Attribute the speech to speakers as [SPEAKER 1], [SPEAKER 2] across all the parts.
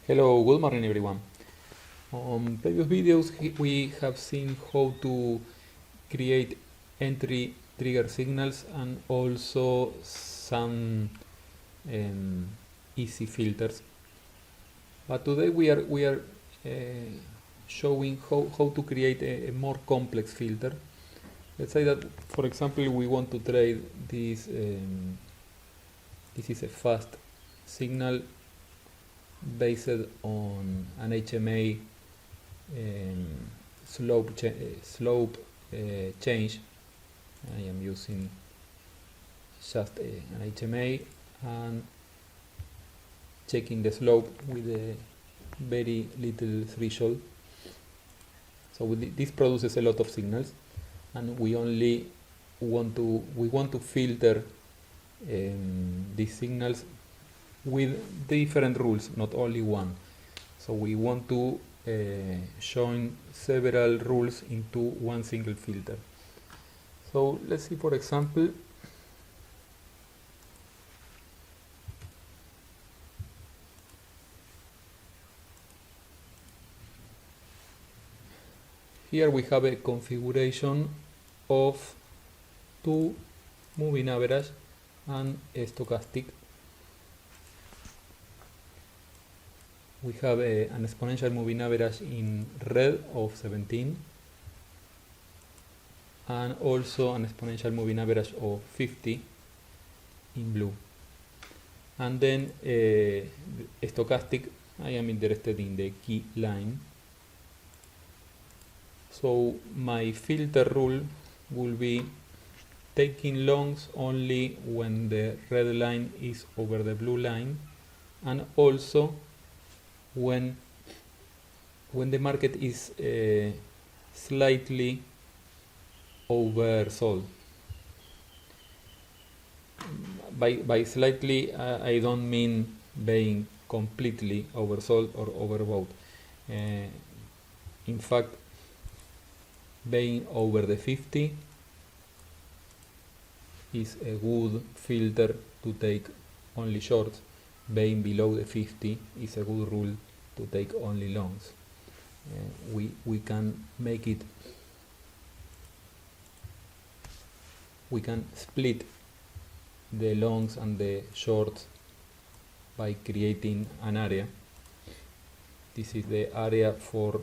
[SPEAKER 1] Hello, good morning everyone. On previous videos we have seen how to create entry trigger signals and also some easy filters. But today we are showing how to create a more complex filter. Let's say that, for example, we want to trade this. This is a fast signal based on an HMA slope change. I am using just an HMA and checking the slope with a very little threshold. So this produces a lot of signals, and we only want to filter these signals with different rules, not only one. So we want to join several rules into one single filter. So let's see, for example, here we have a configuration of two moving average and a stochastic. We have an exponential moving average in red of 17 and also an exponential moving average of 50 in blue. And then a stochastic, I am interested in the key line. So my filter rule will be taking longs only when the red line is over the blue line, and also when the market is slightly oversold. By slightly, I don't mean being completely oversold or overbought. In fact, being over the 50 is a good filter to take only shorts. Being below the 50 is a good rule to take only longs. We can make it, we can split the longs and the shorts by creating an area. This is the area for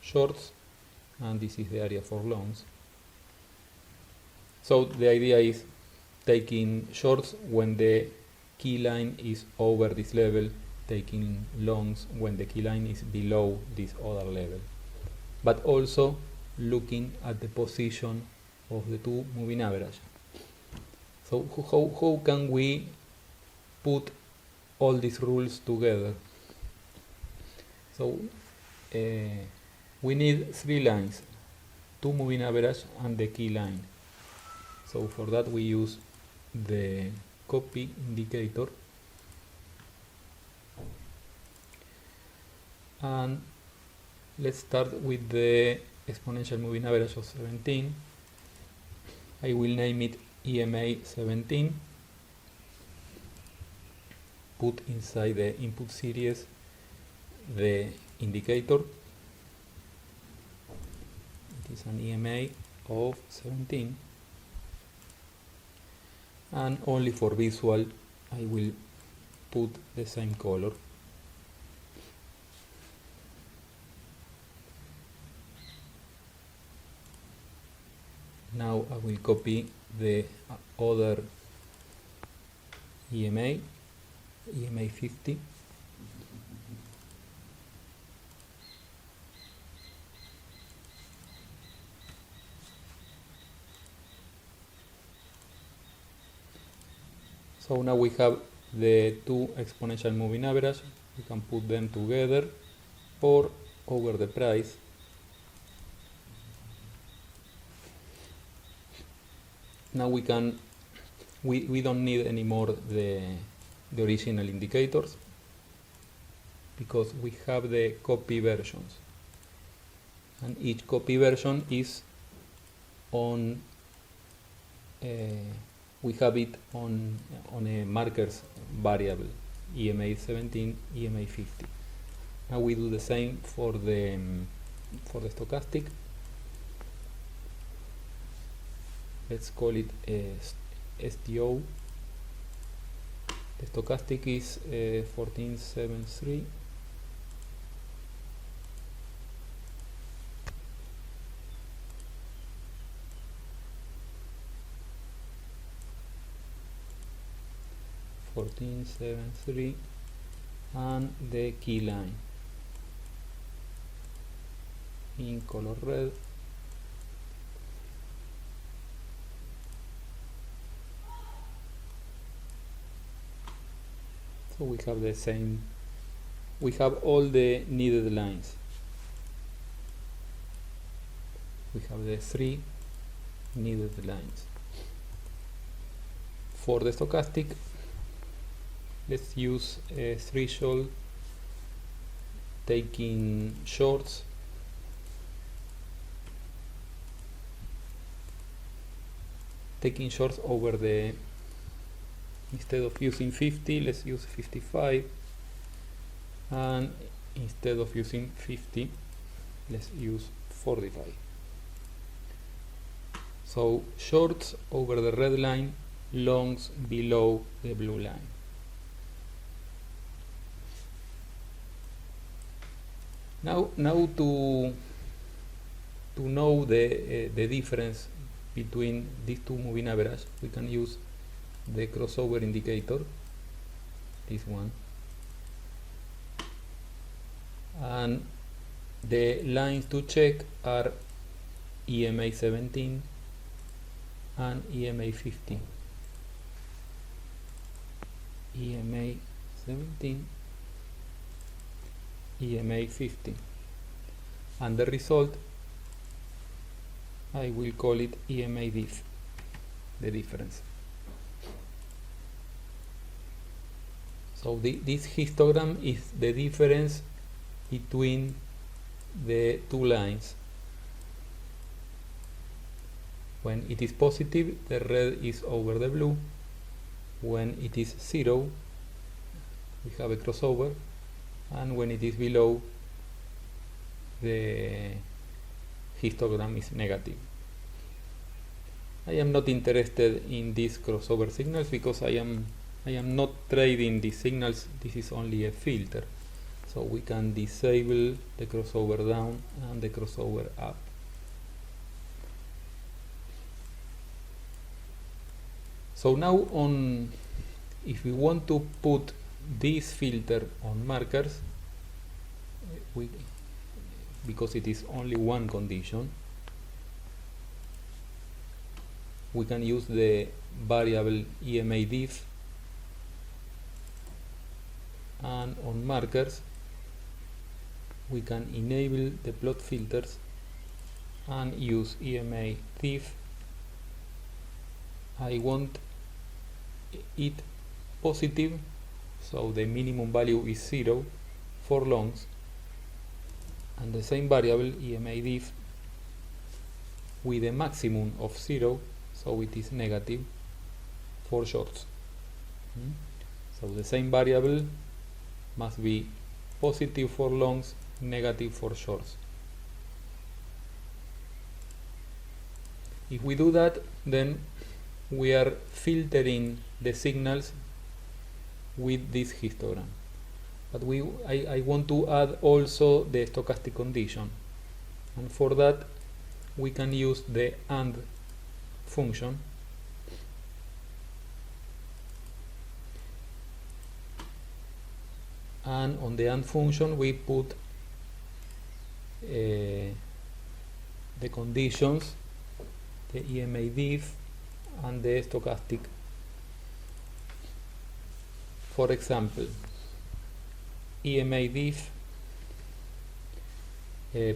[SPEAKER 1] shorts and this is the area for longs. So the idea is taking shorts when the key line is over this level, taking longs when the key line is below this other level, but also looking at the position of the two moving average. So how can we put all these rules together? So we need three lines, two moving average and the key line. So for that we use the copy indicator, and let's start with the exponential moving average of 17. I will name it EMA 17. Put inside the input series the indicator. It is an EMA of 17. And only for visual I will put the same color. Now I will copy the other EMA 50. So now we have the two exponential moving average. We can put them together or over the price. Now we don't need anymore the original indicators because we have the copy versions, and each copy version is on we have it on a markers variable, EMA 17, EMA 50. Now we do the same for the stochastic. Let's call it STO. The stochastic is 1473. And the key line in color red. So we have the same, we have all the needed lines. We have the 3 needed lines. For the stochastic, let's use a threshold taking shorts. Taking shorts over the, instead of using 50, let's use 55, and instead of using 50, let's use 45. So shorts over the red line, longs below the blue line. Now to know the difference between these two moving average, we can use the crossover indicator, this one, and the lines to check are EMA 17 and EMA 50. EMA 17, EMA 50, and the result I will call it EMA diff, the difference. So this histogram is the difference between the two lines. When it is positive, the red is over the blue. When it is 0, we have a crossover, and when it is below, the histogram is negative. I am not interested in these crossover signals because I am not trading these signals. This is only a filter, so we can disable the crossover down and the crossover up. So now if we want to put this filter on markers, because it is only one condition, we can use the variable EMA diff, and on markers we can enable the plot filters and use EMA diff. I want it positive, so the minimum value is 0 for longs, and the same variable EMA diff with a maximum of 0, so it is negative for shorts. So the same variable must be positive for longs, negative for shorts. If we do that, then we are filtering the signals with this histogram. But I want to add also the stochastic condition, and for that we can use the AND function. And on the AND function we put the conditions, the EMA diff and the stochastic. For example, EMA diff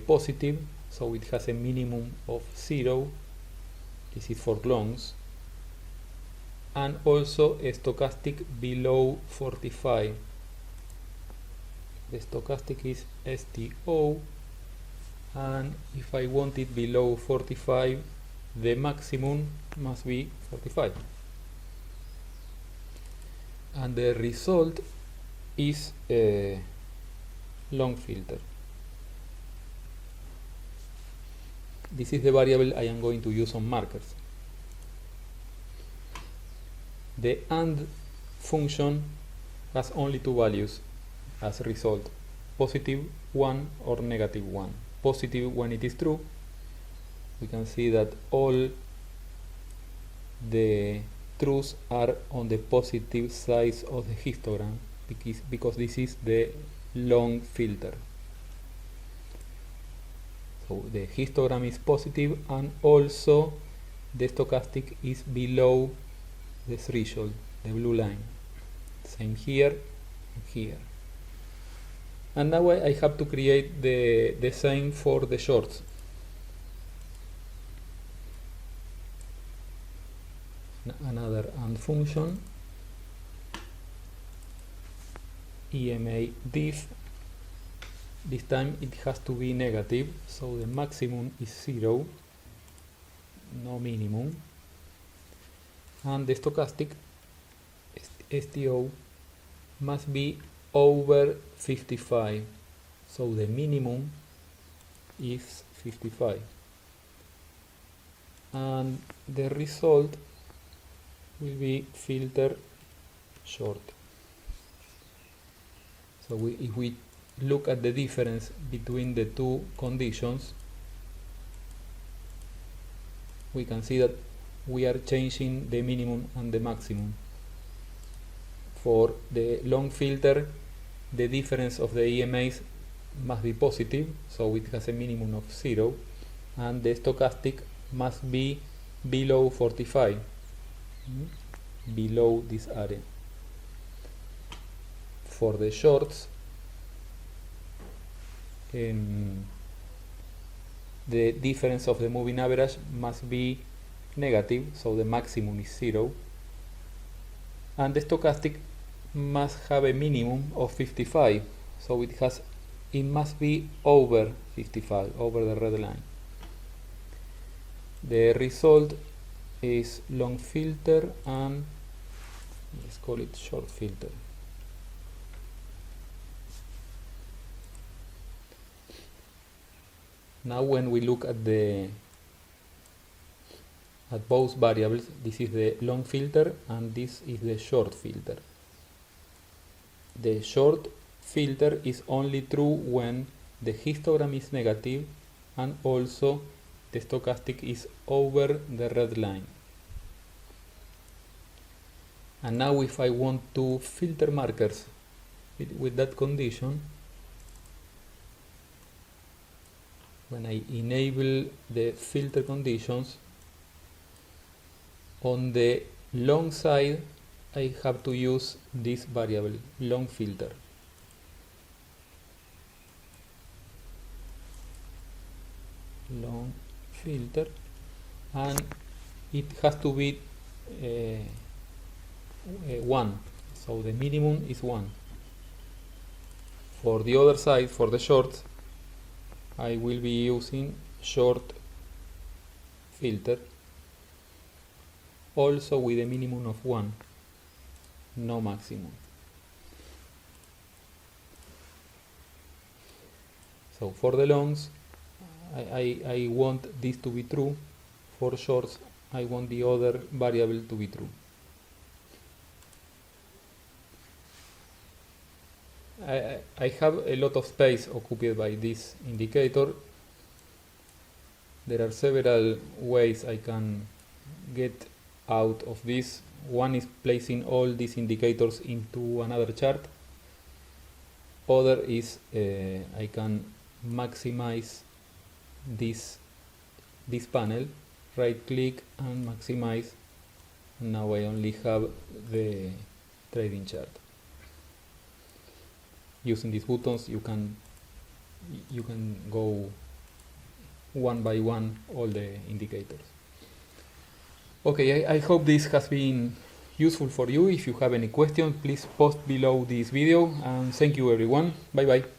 [SPEAKER 1] positive, so it has a minimum of 0, this is for longs, and also a stochastic below 45. The stochastic is STO, and if I want it below 45, the maximum must be 45. And the result is long filter. This is the variable I am going to use on markers. The AND function has only two values as a result, positive 1 or negative 1. Positive when it is true. We can see that all the truths are on the positive side of the histogram because this is the long filter. So the histogram is positive, and also the stochastic is below the threshold, the blue line. Same here and here. And now I have to create the same for the shorts. Another AND function, EMA diff. This time it has to be negative, so the maximum is 0, no minimum, and the stochastic STO must be over 55, so the minimum is 55, and the result will be filter short. So if we look at the difference between the two conditions, we can see that we are changing the minimum and the maximum. For the long filter, the difference of the EMAs must be positive, so it has a minimum of 0, and the stochastic must be below 45, below this area. For the shorts, the difference of the moving average must be negative, so the maximum is 0, and the stochastic must have a minimum of 55, so it must be over 55, over the red line. The result is long filter, and let's call it short filter. Now when we look at both variables, this is the long filter and this is the short filter. The short filter is only true when the histogram is negative and also the stochastic is over the red line. And now if I want to filter markers with that condition, when I enable the filter conditions, on the long side I have to use this variable, long filter. Long filter, and it has to be 1, so the minimum is 1. For the other side, for the shorts, I will be using short filter, also with a minimum of 1, no maximum. So for the longs, I want this to be true. For shorts, I want the other variable to be true. I have a lot of space occupied by this indicator. There are several ways I can get out of this. One is placing all these indicators into another chart. Other is I can maximize this panel, right click and maximize. Now I only have the trading chart. Using these buttons you can go one by one all the indicators. Okay, I hope this has been useful for you. If you have any questions, please post below this video, and thank you everyone. Bye bye.